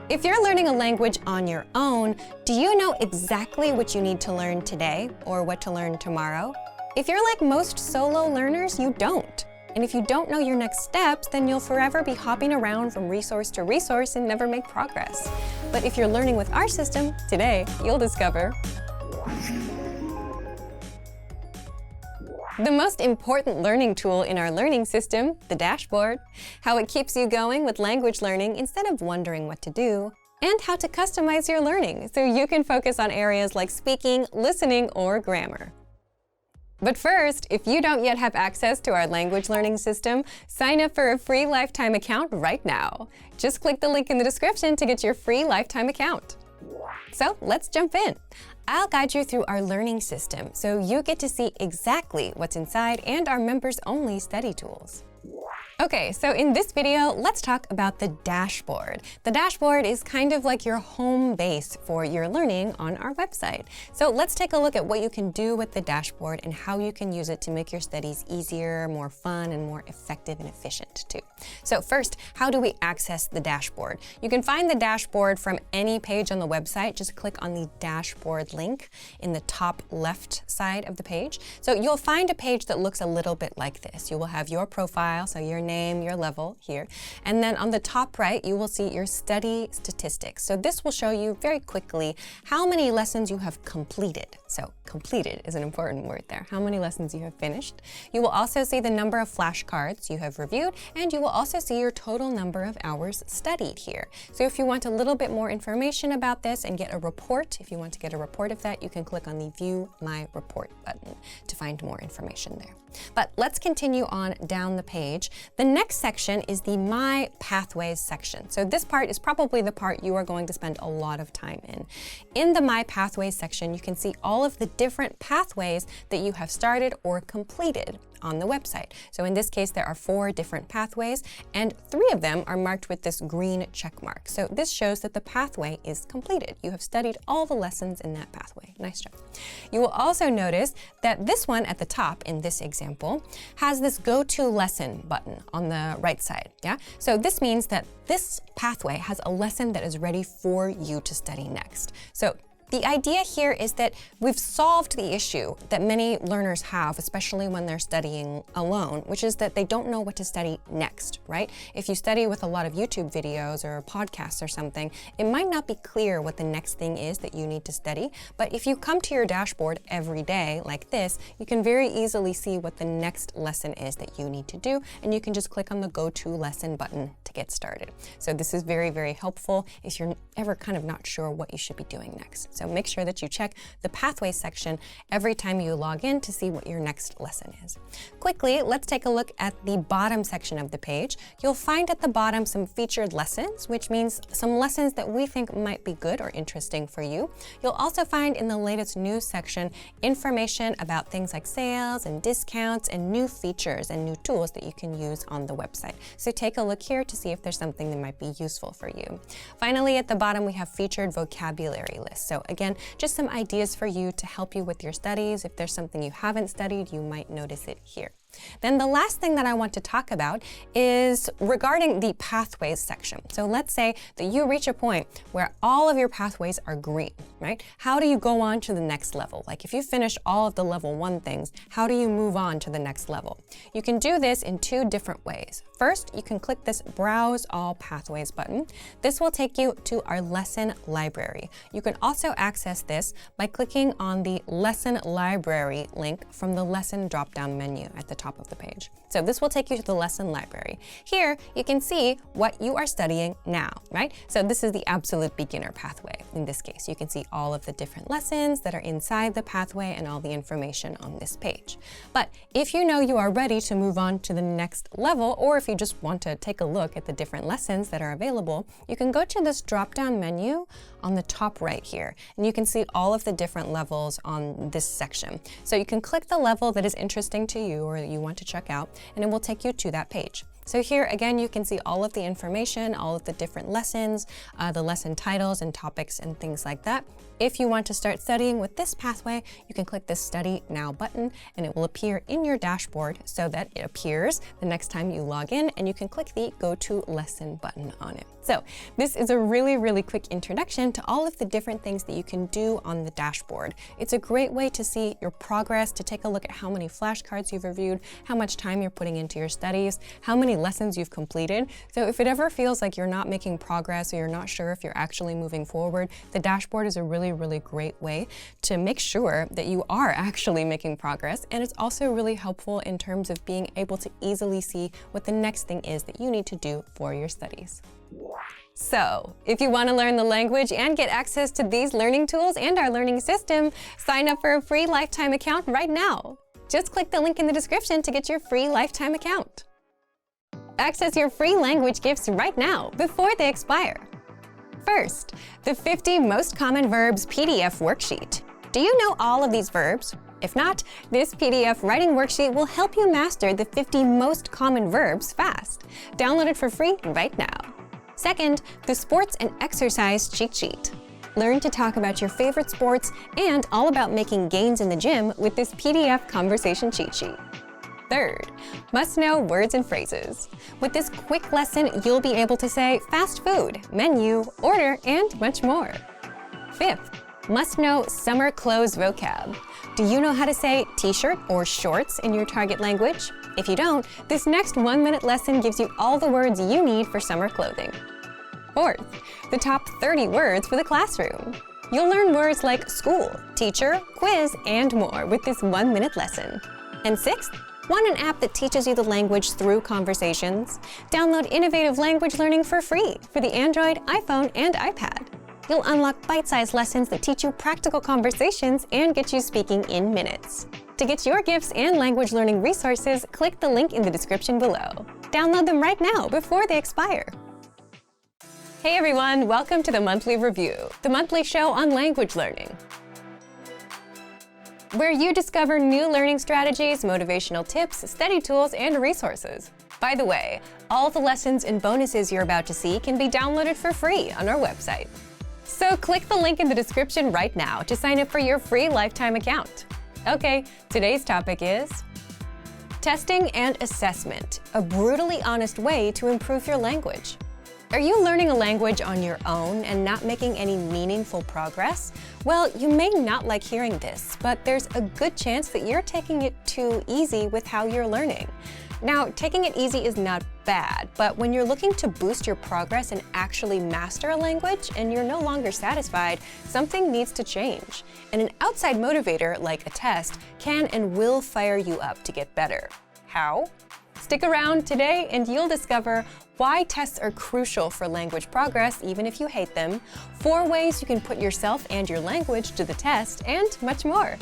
If you're learning a language on your own, do you know exactly what you need to learn today or what to learn tomorrow? If you're like most solo learners, you don't. And if you don't know your next steps, then you'll forever be hopping around from resource to resource and never make progress. But if you're learning with our system, today you'll discover the most important learning tool in our learning system, the dashboard, how it keeps you going with language learning instead of wondering what to do, and how to customize your learning so you can focus on areas like speaking, listening, or grammar. But first, if you don't yet have access to our language learning system, sign up for a free lifetime account right now. Just click the link in the description to get your free lifetime account. So let's jump in. I'll guide you through our learning system so you get to see exactly what's inside and our members-only study tools. Okay, so in this video, let's talk about the dashboard. The dashboard is kind of like your home base for your learning on our website. So let's take a look at what you can do with the dashboard and how you can use it to make your studies easier, more fun, and more effective and efficient too. So first, how do we access the dashboard? You can find the dashboard from any page on the website. Just click on the dashboard link in the top left side of the page. So you'll find a page that looks a little bit like this. You will have your profile, so your name, your level here. And then on the top right, you will see your study statistics. So this will show you very quickly how many lessons you have completed. So completed is an important word there. How many lessons you have finished. You will also see the number of flashcards you have reviewed, and you will also see your total number of hours studied here. So if you want a little bit more information about this and get a report, if you want to get a report of that, you can click on the View My Report button to find more information there. But let's continue on down the page. The next section is the My Pathways section. So this part is probably the part you are going to spend a lot of time in. In the My Pathways section, you can see all of the different pathways that you have started or completed on the website. So in this case, there are 4 different pathways, and 3 of them are marked with this green check mark. So this shows that the pathway is completed. You have studied all the lessons in that pathway. Nice job. You will also notice that this one at the top in this example has this Go to Lesson button on the right side. Yeah. So this means that this pathway has a lesson that is ready for you to study next. So the idea here is that we've solved the issue that many learners have, especially when they're studying alone, which is that they don't know what to study next, right? If you study with a lot of YouTube videos or podcasts or something, it might not be clear what the next thing is that you need to study. But if you come to your dashboard every day like this, you can very easily see what the next lesson is that you need to do, and you can just click on the Go to Lesson button to get started. So this is very, very helpful if you're ever kind of not sure what you should be doing next. So make sure that you check the Pathways section every time you log in to see what your next lesson is. Quickly, let's take a look at the bottom section of the page. You'll find at the bottom some featured lessons, which means some lessons that we think might be good or interesting for you. You'll also find in the latest news section information about things like sales and discounts and new features and new tools that you can use on the website. So take a look here to see if there's something that might be useful for you. Finally, at the bottom, we have featured vocabulary lists. So again, just some ideas for you to help you with your studies. If there's something you haven't studied, you might notice it here. Then the last thing that I want to talk about is regarding the pathways section. So let's say that you reach a point where all of your pathways are green, right? How do you go on to the next level? Like if you finish all of the level 1 things, how do you move on to the next level? You can do this in 2 different ways. First, you can click this Browse All Pathways button. This will take you to our lesson library. You can also access this by clicking on the Lesson Library link from the Lesson drop-down menu at the top of the page. So this will take you to the lesson library. Here, you can see what you are studying now, right? So this is the absolute beginner pathway. In this case, you can see all of the different lessons that are inside the pathway and all the information on this page. But if you know you are ready to move on to the next level, or if you just want to take a look at the different lessons that are available, you can go to this drop-down menu on the top right here, and you can see all of the different levels on this section. So you can click the level that is interesting to you or that you want to check out, and it will take you to that page. So here again, you can see all of the information, all of the different lessons, the lesson titles and topics and things like that. If you want to start studying with this pathway, you can click the Study Now button and it will appear in your dashboard so that it appears the next time you log in, and you can click the Go to Lesson button on it. So this is a really quick introduction to all of the different things that you can do on the dashboard. It's a great way to see your progress, to take a look at how many flashcards you've reviewed, how much time you're putting into your studies, how many lessons you've completed. So if it ever feels like you're not making progress or you're not sure if you're actually moving forward, the dashboard is a really great way to make sure that you are actually making progress. And it's also really helpful in terms of being able to easily see what the next thing is that you need to do for your studies. So, if you want to learn the language and get access to these learning tools and our learning system, sign up for a free lifetime account right now. Just click the link in the description to get your free lifetime account. Access your free language gifts right now before they expire. First, the 50 Most Common Verbs PDF worksheet. Do you know all of these verbs? If not, this PDF writing worksheet will help you master the 50 most common verbs fast. Download it for free right now. Second, the Sports and Exercise Cheat Sheet. Learn to talk about your favorite sports and all about making gains in the gym with this PDF conversation cheat sheet. Third, must-know words and phrases. With this quick lesson, you'll be able to say fast food, menu, order, and much more. Fifth, must-know summer clothes vocab. Do you know how to say t-shirt or shorts in your target language? If you don't, this next 1-minute lesson gives you all the words you need for summer clothing. Fourth, the top 30 words for the classroom. You'll learn words like school, teacher, quiz, and more with this 1-minute lesson. And sixth, want an app that teaches you the language through conversations? Download Innovative Language Learning for free for the Android, iPhone, and iPad. You'll unlock bite-sized lessons that teach you practical conversations and get you speaking in minutes. To get your gifts and language learning resources, click the link in the description below. Download them right now before they expire. Hey everyone, welcome to the Monthly Review, the monthly show on language learning, where you discover new learning strategies, motivational tips, study tools, and resources. By the way, all the lessons and bonuses you're about to see can be downloaded for free on our website. So click the link in the description right now to sign up for your free lifetime account. Okay, today's topic is testing and assessment, a brutally honest way to improve your language. Are you learning a language on your own and not making any meaningful progress? Well, you may not like hearing this, but there's a good chance that you're taking it too easy with how you're learning. Now, taking it easy is not bad, but when you're looking to boost your progress and actually master a language and you're no longer satisfied, something needs to change. And an outside motivator, like a test, can and will fire you up to get better. How? Stick around today and you'll discover why tests are crucial for language progress even if you hate them, 4 ways you can put yourself and your language to the test, and much more.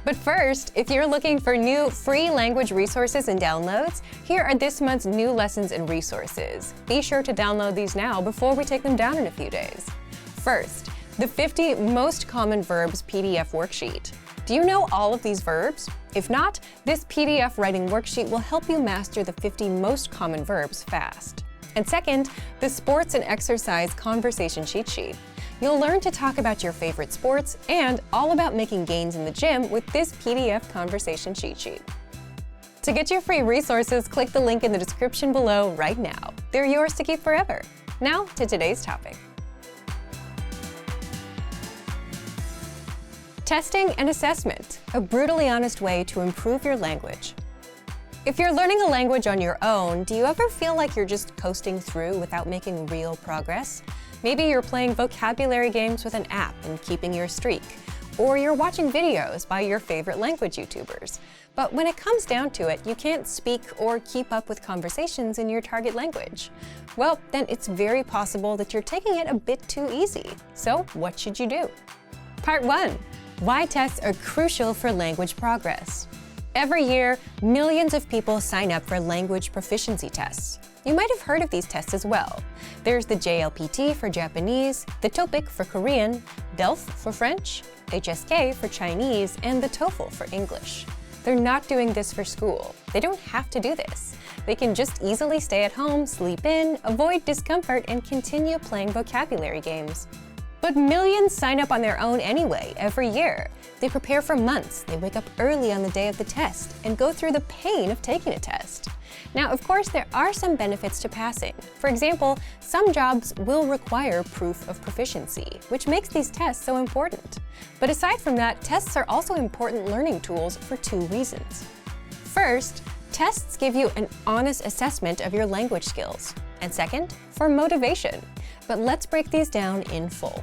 But first, if you're looking for new free language resources and downloads, here are this month's new lessons and resources. Be sure to download these now before we take them down in a few days. First, the 50 Most Common Verbs PDF worksheet. Do you know all of these verbs? If not, this PDF writing worksheet will help you master the 50 most common verbs fast. And second, the Sports and Exercise Conversation Cheat Sheet. You'll learn to talk about your favorite sports and all about making gains in the gym with this PDF conversation cheat sheet. To get your free resources, click the link in the description below right now. They're yours to keep forever. Now to today's topic. Testing and assessment, a brutally honest way to improve your language. If you're learning a language on your own, do you ever feel like you're just coasting through without making real progress? Maybe you're playing vocabulary games with an app and keeping your streak, or you're watching videos by your favorite language YouTubers. But when it comes down to it, you can't speak or keep up with conversations in your target language. Well, then it's very possible that you're taking it a bit too easy. So what should you do? Part 1. Why tests are crucial for language progress. Every year, millions of people sign up for language proficiency tests. You might have heard of these tests as well. There's the JLPT for Japanese, the TOPIK for Korean, DELF for French, HSK for Chinese, and the TOEFL for English. They're not doing this for school. They don't have to do this. They can just easily stay at home, sleep in, avoid discomfort, and continue playing vocabulary games. But millions sign up on their own anyway, every year. They prepare for months, they wake up early on the day of the test, and go through the pain of taking a test. Now, of course, there are some benefits to passing. For example, some jobs will require proof of proficiency, which makes these tests so important. But aside from that, tests are also important learning tools for two reasons. First, tests give you an honest assessment of your language skills. And second, for motivation. But let's break these down in full.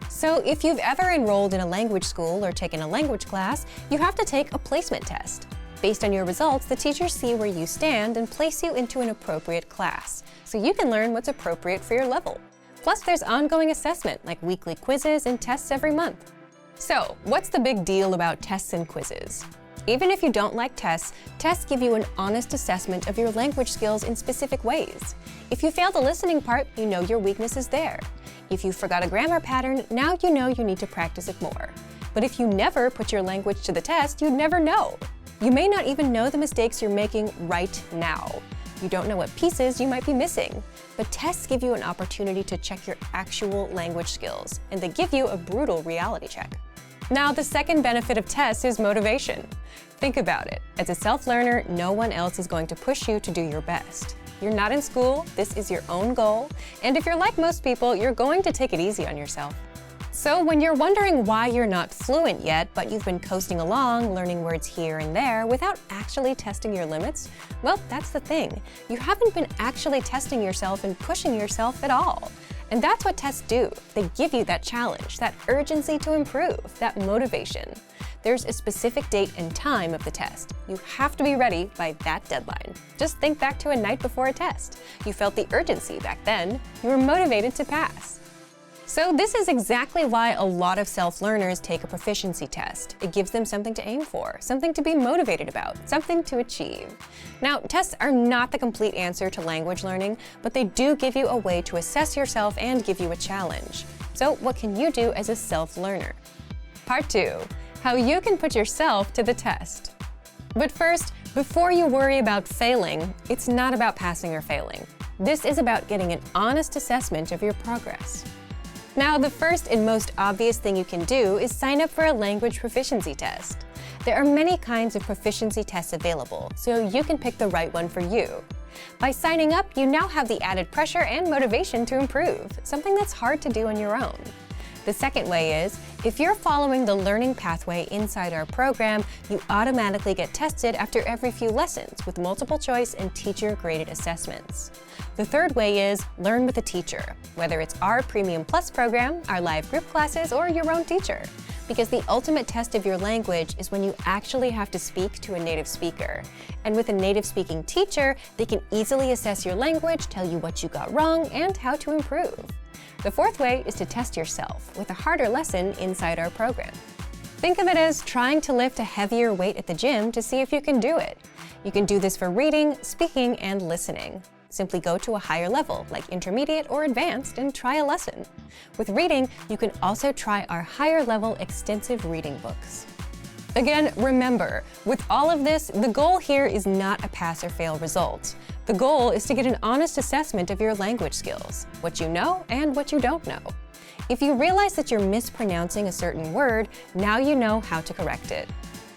So if you've ever enrolled in a language school or taken a language class, you have to take a placement test. Based on your results, the teachers see where you stand and place you into an appropriate class, so you can learn what's appropriate for your level. Plus, there's ongoing assessment, like weekly quizzes and tests every month. So, what's the big deal about tests and quizzes? Even if you don't like tests, tests give you an honest assessment of your language skills in specific ways. If you fail the listening part, you know your weakness is there. If you forgot a grammar pattern, now you know you need to practice it more. But if you never put your language to the test, you'd never know. You may not even know the mistakes you're making right now. You don't know what pieces you might be missing. But tests give you an opportunity to check your actual language skills, and they give you a brutal reality check. Now, the second benefit of tests is motivation. Think about it. As a self-learner, no one else is going to push you to do your best. You're not in school, this is your own goal, and if you're like most people, you're going to take it easy on yourself. So when you're wondering why you're not fluent yet, but you've been coasting along, learning words here and there without actually testing your limits, well, that's the thing. You haven't been actually testing yourself and pushing yourself at all. And that's what tests do. They give you that challenge, that urgency to improve, that motivation. There's a specific date and time of the test. You have to be ready by that deadline. Just think back to a night before a test. You felt the urgency back then. You were motivated to pass. So this is exactly why a lot of self-learners take a proficiency test. It gives them something to aim for, something to be motivated about, something to achieve. Now, tests are not the complete answer to language learning, but they do give you a way to assess yourself and give you a challenge. So what can you do as a self-learner? Part 2. How you can put yourself to the test. But first, before you worry about failing, it's not about passing or failing. This is about getting an honest assessment of your progress. Now, the first and most obvious thing you can do is sign up for a language proficiency test. There are many kinds of proficiency tests available, so you can pick the right one for you. By signing up, you now have the added pressure and motivation to improve, something that's hard to do on your own. The second way is, if you're following the learning pathway inside our program, you automatically get tested after every few lessons with multiple choice and teacher-graded assessments. The third way is learn with a teacher, whether it's our Premium Plus program, our live group classes, or your own teacher. Because the ultimate test of your language is when you actually have to speak to a native speaker. And with a native speaking teacher, they can easily assess your language, tell you what you got wrong, and how to improve. The fourth way is to test yourself with a harder lesson inside our program. Think of it as trying to lift a heavier weight at the gym to see if you can do it. You can do this for reading, speaking, and listening. Simply go to a higher level, like intermediate or advanced, and try a lesson. With reading, you can also try our higher level extensive reading books. Again, remember, with all of this, the goal here is not a pass or fail result. The goal is to get an honest assessment of your language skills, what you know and what you don't know. If you realize that you're mispronouncing a certain word, now you know how to correct it.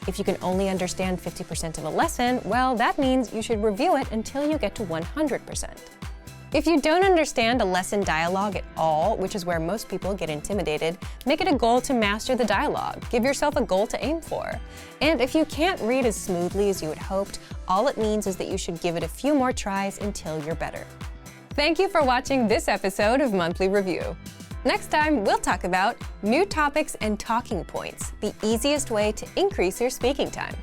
If you can only understand 50% of a lesson, well, that means you should review it until you get to 100%. If you don't understand a lesson dialogue at all, which is where most people get intimidated, make it a goal to master the dialogue. Give yourself a goal to aim for. And if you can't read as smoothly as you had hoped, all it means is that you should give it a few more tries until you're better. Thank you for watching this episode of Monthly Review. Next time, we'll talk about new topics and talking points, the easiest way to increase your speaking time.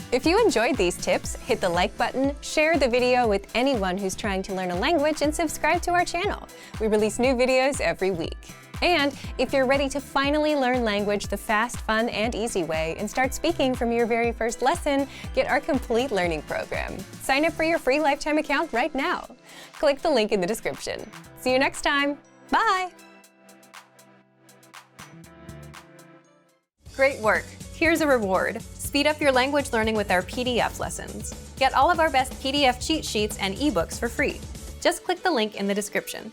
If you enjoyed these tips, hit the like button, share the video with anyone who's trying to learn a language, and subscribe to our channel. We release new videos every week. And if you're ready to finally learn language the fast, fun, and easy way and start speaking from your very first lesson, get our complete learning program. Sign up for your free lifetime account right now. Click the link in the description. See you next time. Bye! Great work. Here's a reward. Speed up your language learning with our PDF lessons. Get all of our best PDF cheat sheets and ebooks for free. Just click the link in the description.